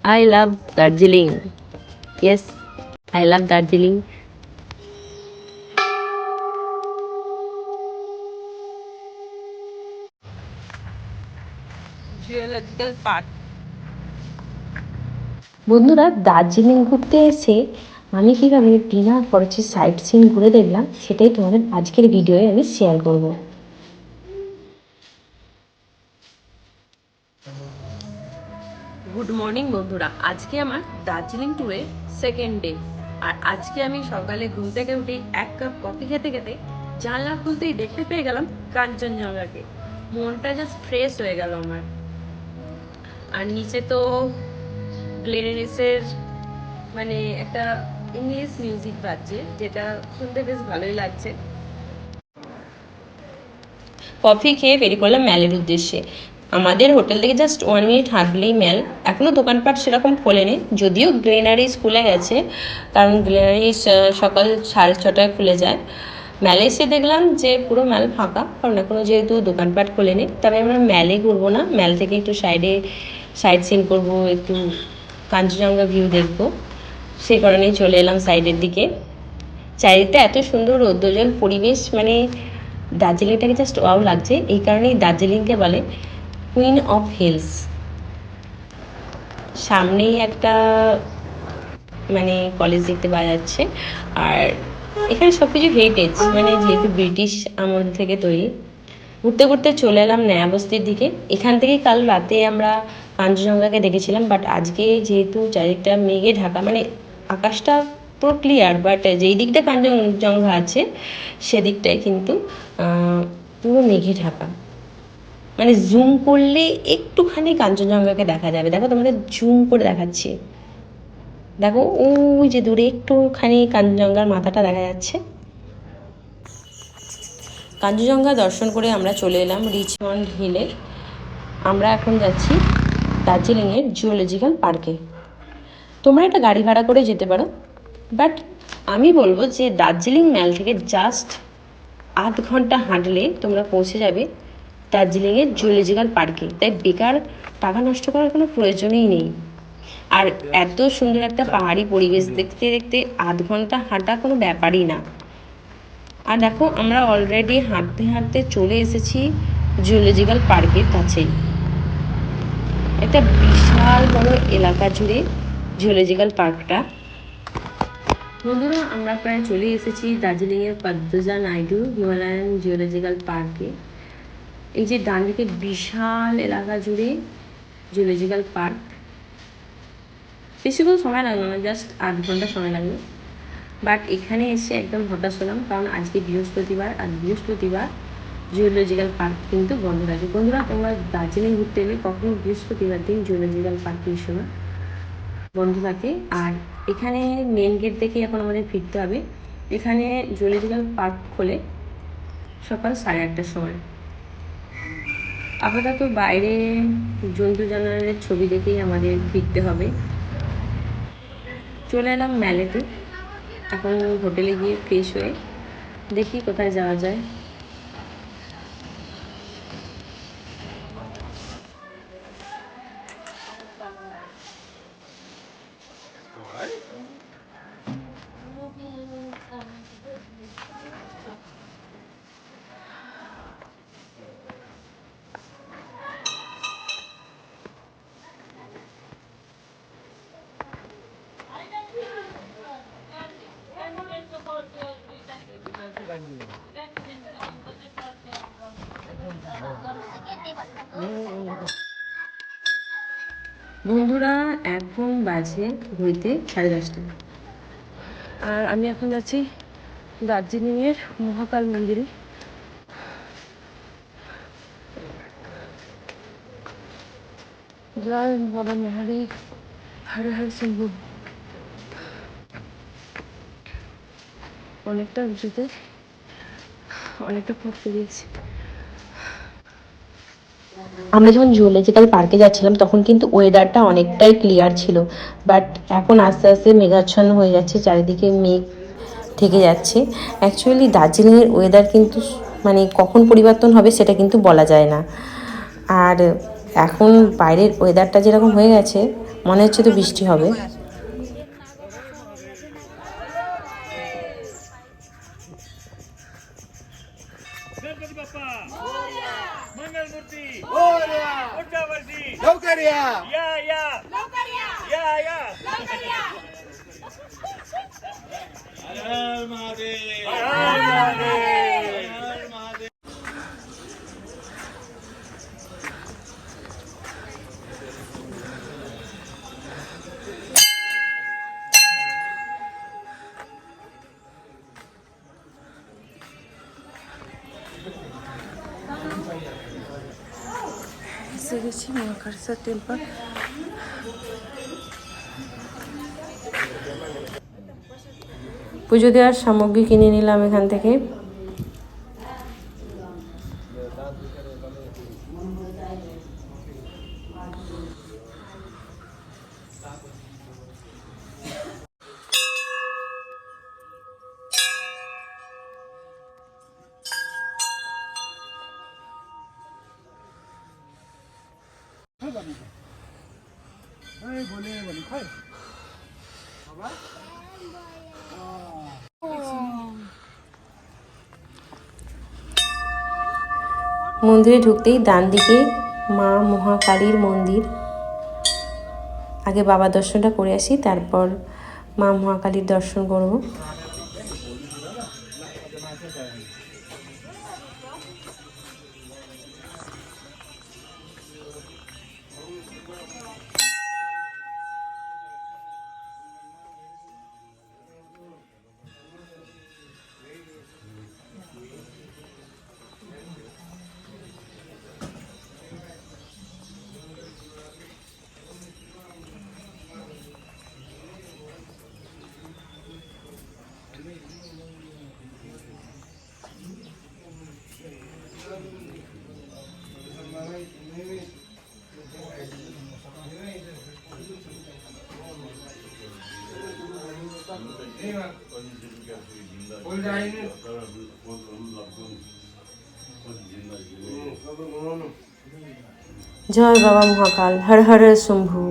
I love Darjeeling. Yes, I love Darjeeling. Geological park. বন্ধুরা, দার্জিলিং ঘুরতে এসে আমি কীভাবে বিনা খরচে সাইট সিন ঘুরে দেখলাম সেটাই তোমাদের আজকের ভিডিওয়ে আমি শেয়ার করব। গুড মর্নিং বন্ধুরা, আজকে আমার দার্জিলিং ট্যুরে সেকেন্ড ডে। আর আজকে আমি সকালে ঘুম থেকে উঠে এক কাপ কফি খেতে খেতে জানলা খুলতেই দেখতে পেয়ে গেলাম কাঞ্চনজঙ্ঘাকে। মনটা জাস্ট ফ্রেশ হয়ে গেল আমার। আর নিচে তো গ্লেনেরিসের মানে একটা ইংলিশ মিউজিক বাজছে, যেটা শুনতে বেশ ভালোই লাগছে। কফি খেয়ে বেরিয়ে পড়লাম ম্যালের উদ্দেশ্যে। আমাদের হোটেল থেকে জাস্ট 1 মিনিট হাঁটলেই ম্যাল। এখনও দোকানপাট সেরকম খোলেনি, যদিও গ্লেনারিস খুলে গেছে, কারণ গ্লেনারিস সকাল 6:30টায় খুলে যায়। ম্যালে এসে দেখলাম যে পুরো ম্যাল ফাঁকা, কারণ এখনও যেহেতু দোকানপাট খোলেনি। তবে আমরা ম্যালে ঘুরবো না, ম্যাল থেকে একটু সাইড সিন করবো, একটু কাঞ্চনজঙ্ঘা ভিউ দেখবো, সেই কারণেই চলে এলাম সাইডের দিকে। চারিদিকটা এত সুন্দর রৌদ্রোজ্জ্বল পরিবেশ, মানে দার্জিলিংটাকে জাস্ট ওয়াও লাগছে। এই কারণেই দার্জিলিংকে বলে কুইন অফ হিলস। সামনেই একটা মানে কলেজ দেখতে পাওয়া যাচ্ছে। আর এখানে সব কিছু হেরিটেজ, মানে যেহেতু ব্রিটিশ আমল থেকে তৈরি। ঘুরতে ঘুরতে চলে এলাম নয়া বস্তির দিকে। এখান থেকেই কাল রাতে আমরা কাঞ্চনজঙ্ঘাকে দেখেছিলাম, বাট আজকে যেহেতু চারিদিকটা মেঘে ঢাকা, মানে আকাশটা পুরো ক্লিয়ার, বাট যেই দিকটা কাঞ্চনজঙ্ঘা আছে সেদিকটায় কিন্তু পুরো মেঘে ঢাকা। মানে জুম করলে একটুখানি কাঞ্চনজঙ্ঘাকে দেখা যাবে। দেখো, তোমাদের জুম করে দেখাচ্ছি। দেখো ওই যে দূরে একটুখানি কাঞ্চনজঙ্ঘার মাথাটা দেখা যাচ্ছে। কাঞ্চনজঙ্ঘা দর্শন করে আমরা চলে এলাম রিচমন্ড হিলে। আমরা এখন যাচ্ছি দার্জিলিংয়ের জুওলজিক্যাল পার্কে। তোমরা একটা গাড়ি ভাড়া করে যেতে পারো, বাট আমি বলবো যে দার্জিলিং ম্যাল থেকে জাস্ট আধ ঘন্টা হাঁটলে তোমরা পৌঁছে যাবে দার্জিলিংয়ের জুওলজিক্যাল পার্কে। তাই বেকার টাকা নষ্ট করার কোনো প্রয়োজনই নেই। আর এত সুন্দর একটা পাহাড়ি পরিবেশ দেখতে দেখতে আধ ঘন্টা হাঁটা কোনো ব্যাপারই না। আর দেখো, আমরা অলরেডি হাঁটতে হাঁটতে চলে এসেছি জুওলজিক্যাল পার্কের কাছেই। একটা বিশাল বড় এলাকা জুড়ে জুওলজিক্যাল পার্কটা। বন্ধুরা, আমরা প্রায় চলে এসেছি দার্জিলিংয়ের পদ্মজা নাইডু হিমালয়ান জিওলজিক্যাল পার্কে। এই যে ডান দিকে বিশাল এলাকা জুড়ে জুওলজিক্যাল পার্ক। বেশিক্ষণ সময় লাগলো না, জাস্ট আধ ঘন্টা সময় লাগলো। বাট এখানে এসে একদম হতাশ হলাম, কারণ আজকে বৃহস্পতিবার, আর বৃহস্পতিবার জুওলজিক্যাল পার্ক কিন্তু বন্ধ থাকে। বন্ধুরা, তোমরা দার্জিলিং ঘুরতে এলে কখনো বৃহস্পতিবার দিন জুওলজিক্যাল পার্ক এসো না, বন্ধ থাকে। আর এখানে মেন গেট দেখেই এখন আমাদের ফিরতে হবে। এখানে জুওলজিক্যাল পার্ক খোলে সকাল 8:30টার সময়। আপাতত বাইরে জন্তু জানোয়ারের ছবি দেখেই আমাদের ফিরতে হবে। চলে এলাম ম্যালেতে। এখন হোটেলে গিয়ে ফ্রেশ হয়ে দেখি কোথায় যাওয়া যায়। বন্ধুরা, এখন বাজে ঘড়িতে 10:30। আর আমি এখন যাচ্ছি দার্জিলিংয়ের মহাকাল মন্দিরে। জয় বাবা মহাদেব, হর হর শম্ভু। অনেকটা উঁচুতে, অনেকটা পথ পেরিয়েছি। আমরা যখন জুওলজিক্যাল পার্কে যাচ্ছিলাম তখন কিন্তু ওয়েদারটা অনেকটাই ক্লিয়ার ছিল, বাট এখন আস্তে আস্তে মেঘাচ্ছন্ন হয়ে যাচ্ছে, চারিদিকে মেঘ থেকে যাচ্ছে। অ্যাকচুয়ালি দার্জিলিংয়ের ওয়েদার কিন্তু মানে কখন পরিবর্তন হবে সেটা কিন্তু বলা যায় না। আর এখন বাইরের ওয়েদারটা যেরকম হয়ে গেছে, মনে হচ্ছে তো বৃষ্টি হবে। गणपती बाप्पा मोरया मंगल मूर्ती मोरया उच्चावर्ती लवकर या लवकर या लवकर या हर हर महादेव हर हर महादेव हर हर महादेव। এসে গেছি মহাকালেশ্বর টেম্পল। পুজো দেওয়ার সামগ্রী কিনে নিলাম এখান থেকে। মন্দিরে ঢুকতেই ডান দিকে মা মহাকালীর মন্দির। আগে বাবা দর্শনটা করে আসি, তারপর মা মহাকালীর দর্শন করব। জয় বাবা মহাকাল, হর হর শম্ভু।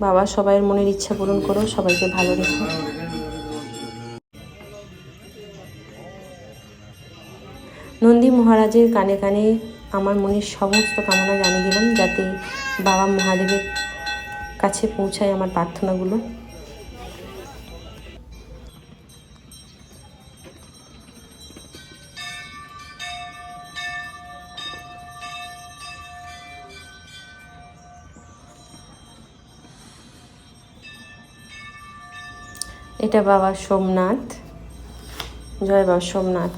বাবা সবাইয়ের মনের ইচ্ছা পূরণ করো, সবাইকে ভালো রেখো। নন্দী মহারাজের কানে কানে আমার মনের সমস্ত কামনা জানিয়ে দিলাম, যাতে বাবা মহাদেবের কাছে পৌঁছায় আমার প্রার্থনাগুলো। এটা বাবা সোমনাথ। জয় বাবা সোমনাথ।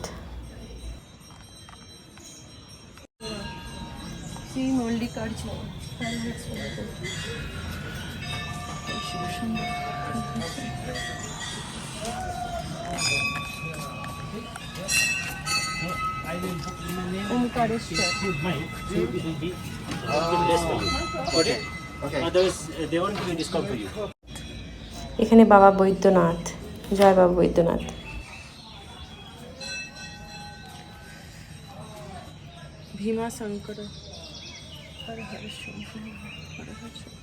এখানে বাবা বৈদ্যনাথ। জয় বাবা বৈদ্যনাথ। ভীমা শঙ্কর, হর হর শম্ভু, হর হর শম্ভু।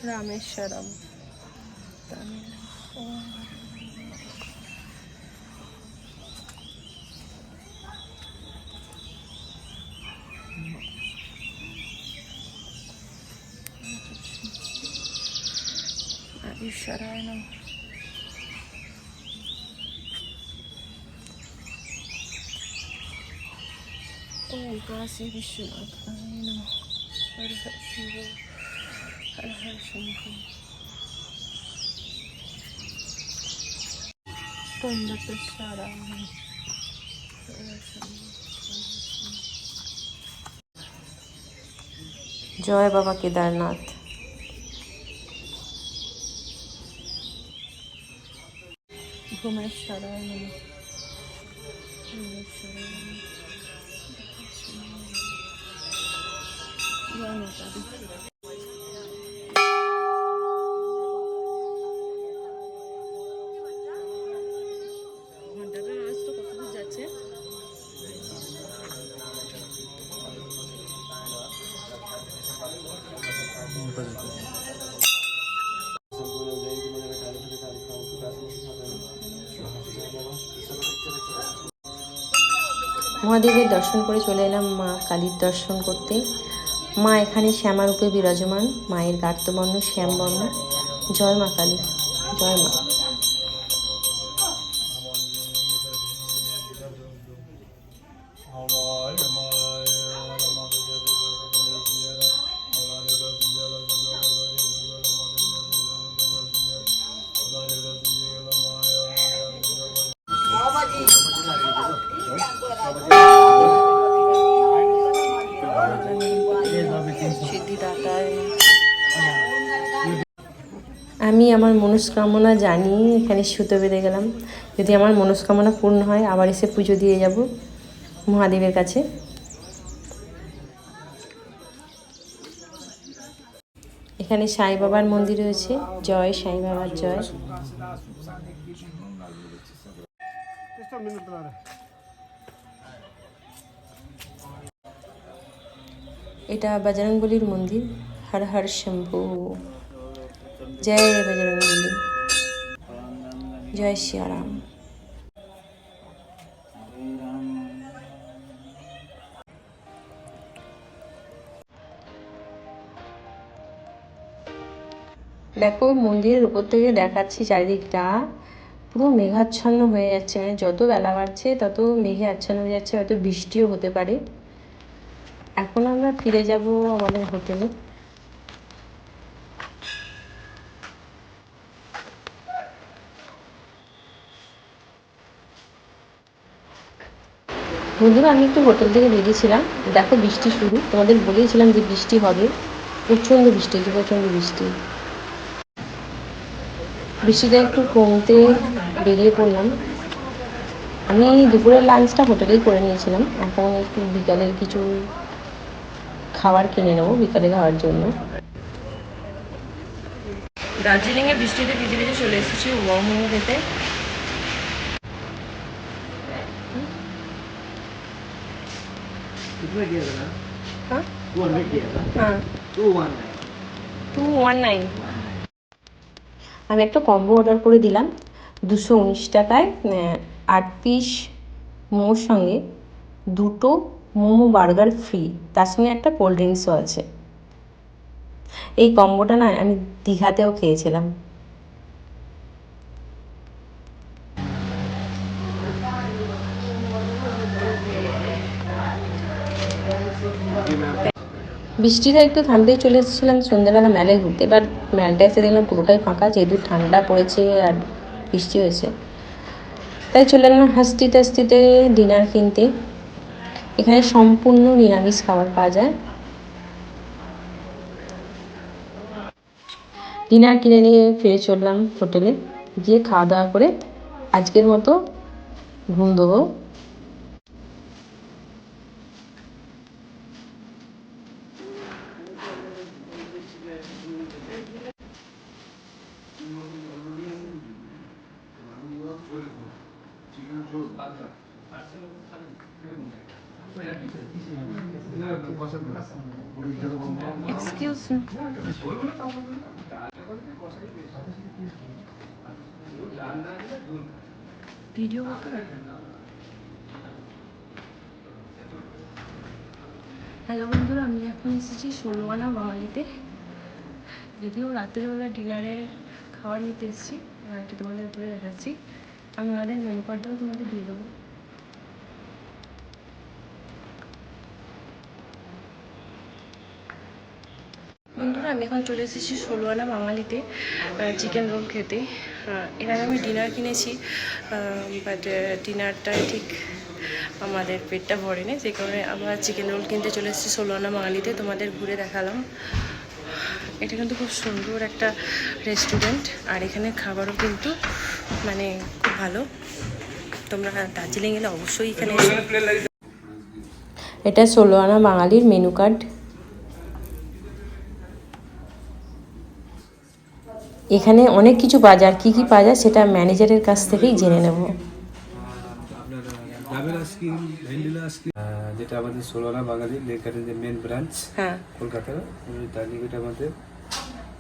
রামেশ্বরম। ঈশ্বরায় নমঃ। ওম কাশী বিশ্বনাথ নমঃ। হর হর শম্ভু, হর হর শম্ভু। তন্ডকেশ্বরায় নমঃ। হর হর শম্ভু। জয় বাবা কেদারনাথ। ভূমেশ্বরায় নমঃ। ভূমেশ্বরায় নমঃ। জয় মাতা দি। মহাদেবের দর্শন করে চলে এলাম মা কালীর দর্শন করতে। মা এখানে শ্যামারূপে বিরাজমান, মায়ের গাত্রবর্ণ শ্যামবর্ণ। জয় মা কালী, জয় মা। আমি আমার মনস্কামনা জানিয়ে এখানে সুতো বেঁধে গেলাম। যদি আমার মনস্কামনা পূর্ণ হয় আবার এসে পুজো দিয়ে যাব মহাদেবের কাছে। এখানে সাই বাবার মন্দির রয়েছে। জয় সাই বাবার জয়। এটা বজরংবলীর মন্দির। হর হর শম্ভু। জয় বজরংবলী, জয় শ্রীরাম। দেখো মন্দিরের উপর থেকে দেখাচ্ছি চারিদিকটা পুরো মেঘাচ্ছন্ন হয়ে যাচ্ছে। মানে যত বেলা বাড়ছে তত মেঘে আচ্ছন্ন হয়ে যাচ্ছে, হয়তো বৃষ্টিও হতে পারে। এখন আমরা ফিরে যাব আমাদের হোটেলে। বন্ধুরা আমি একটু হোটেল থেকে বেরিয়েছিলাম, দেখো বৃষ্টি শুরু। তোমাদের বলেছিলাম যে বৃষ্টি হবে, প্রচণ্ড বৃষ্টি হচ্ছে, প্রচণ্ড বৃষ্টি। বৃষ্টিটা একটু কমতে বেরিয়ে পড়লাম। আমি দুপুরের লাঞ্চটা হোটেলেই করে নিয়েছিলাম। এখন একটু বিকালের কিছু খাবার কিনে নেবো বিকালে খাওয়ার জন্য। দার্জিলিংয়ে বৃষ্টিতে ভিজে ভিজে চলে এসেছি মোমো খেতে। हाँ 219। আমি একটা কম্বো অর্ডার করে দিলাম 219 টাকায়। 8 পিস মোমোর সঙ্গে 2টো মোমো বার্গার ফ্রি, তার সঙ্গে একটা কোল্ড ড্রিঙ্কসও আছে। এই কম্বোটা না আমি দীঘাতেও খেয়েছিলাম। বৃষ্টিটা একটু থামতেই চলে এসেছিলাম সন্ধ্যাবেলা মেলায় ঘুরতে। এবার মেলাটা এসে দেখলাম পুরোটাই ফাঁকা, যেহেতু ঠান্ডা পড়েছে আর বৃষ্টি হয়েছে। তাই চলে এলাম হাসতে হাসতে ডিনার কিনতে। এখানে সম্পূর্ণ নিরামিষ খাবার পাওয়া যায়। ডিনার কিনে নিয়ে ফিরে চললাম হোটেলে, গিয়ে খাওয়া দাওয়া করে আজকের মতো ঘুম দেবো। Excuse me. ভিডিও করতে পারবে? হ্যালো বন্ধুরা, আমি এখন এসেছি 16 আনা বাঙালিতে। যদিও রাত্রেবেলা ডিনারে খাবার নিতে এসেছি, একটু তোমাদের উপরে দেখাচ্ছি। আমি ওনাদের মেনু কার্ডটাও তোমাদের দিয়ে দেবো। বন্ধুরা আমি এখন চলে এসেছি 16 আনা বাঙালিতে চিকেন রোল খেতে। এর আগে আমি ডিনার কিনেছি, বাট ডিনারটাই ঠিক আমাদের পেটটা ভরেনি, সেই কারণে আবার চিকেন রোল কিনতে চলে এসেছি 16 আনা বাঙালিতে। তোমাদের ঘুরে দেখালাম। এটা কিন্তু খুব সুন্দর একটা রেস্টুরেন্ট, আর এখানে খাবারও কিন্তু মানে খুব ভালো। তোমরা দার্জিলিং এলে অবশ্যই এখানে এসো। এটা 16 আনা বাঙালির মেনু কার্ড। এখানে অনেক কিছু পাওয়া যায়, আর কী কী পাওয়া যায় সেটা ম্যানেজারের কাছ থেকেই জেনে নেব। যেটা আমাদের 16 আনা বাঙালি লেক গার্ডেন যে মেন ব্রাঞ্চ হ্যাঁ কলকাতার, তার নিকটে আমাদের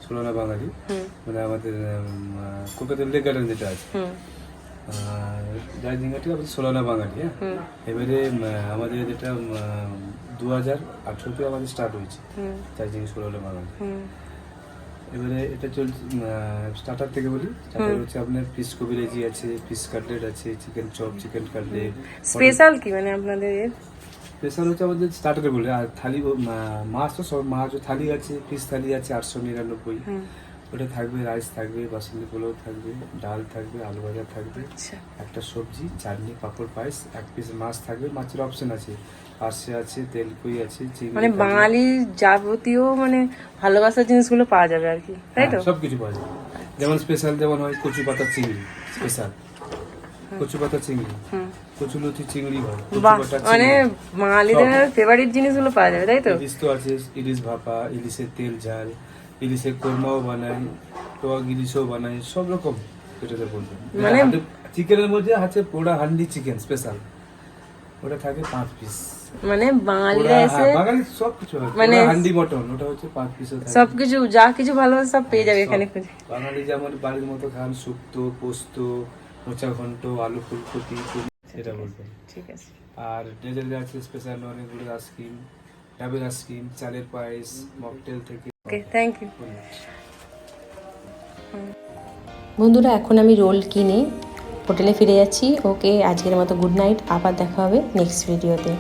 16 আনা বাঙালি, মানে আমাদের কলকাতার লেক গার্ডেন যেটা আছে দার্জিলিং ঘাটে আমাদের 16 আনা বাঙালি। হ্যাঁ, এবারে আমাদের যেটা 2018-তে আমাদের স্টার্ট হয়েছে দার্জিলিং 16 আনা বাঙালি। এবারে এটা চলছে স্টার্টার থেকে বলি। স্টার্টার হচ্ছে আপনার ফিশ কবিরাজি আছে, ফিশ কাটলেট আছে, chicken chop, chicken cutlet. Special কি মানে আপনাদের এর? স্পেশাল হচ্ছে আমাদের স্টার্টারে বলে। আর থালি মাছ তো সব মাছ থালি আছে, ফিশ থালি আছে 899। ওটা থাকবে, রাইস থাকবে, বাসন্তী পোলাও থাকবে, ডাল থাকবে, আলু ভাজা থাকবে, একটা সবজি, চাটনি, পাঁপড়, পায়েস, এক পিস মাছ থাকবে। মাছের অপশন আছে, পার্শে আছে, তেলকুই আছে, চিংড়ি মানে থাকবে। বাঙালির যাবতীয় মানে ভালোবাসার জিনিসগুলো পাওয়া যাবে আর কি, তাই তো? হ্যাঁ, সবকিছু পাওয়া যাবে। যেমন স্পেশাল যেমন হয় কচু পাতা চিংড়ি, স্পেশাল কচু পাতা চিংড়ি, কচু লতি চিংড়ি হয়, কচু বাহ, পাতা মানে চিংড়ি। বাঙালিদের ফেভারিট জিনিসগুলো পাওয়া যাবে, তাই তো? ইলিশ তো আছে, ইলিশ ভাপা, ইলিশের তেল ঝাল, ইলিশের কোরমাও বানাই, টক ইলিশও বানাই, সব রকম এটাতে বলবেন। মানে চিকেনের মধ্যে আছে পোড়া হান্ডি চিকেন স্পেশাল, ওটা থাকে 5 পিস। মানে বাঙালিরা এসে বাঙালি সব কিছু হয়, মানে মানে হান্ডি মটন ওটা হচ্ছে 5 পিসও থাকে। সবকিছু যা কিছু ভালোবাসে সব পেয়ে যাবে এখানে খুঁজে। বাঙালি যেমন বাড়ির মতো খান, শুক্তো, পোস্ত, মোচা ঘন্ট, আলু ফুলকপি, সেটা বলবেন। ঠিক আছে। আর ডেজার্টে আছে স্পেশাল অনেকগুলো আইসক্রিম, ডাবের আইসক্রিম, চালের পায়েস, মকটেল থেকে। ওকে, থ্যাংক ইউ। বন্ধুরা, এখন আমি রোল কিনে হোটেলে ফিরে যাচ্ছি। ওকে, আজকের মতো গুড নাইট, আবার দেখা হবে নেক্সট ভিডিওতে।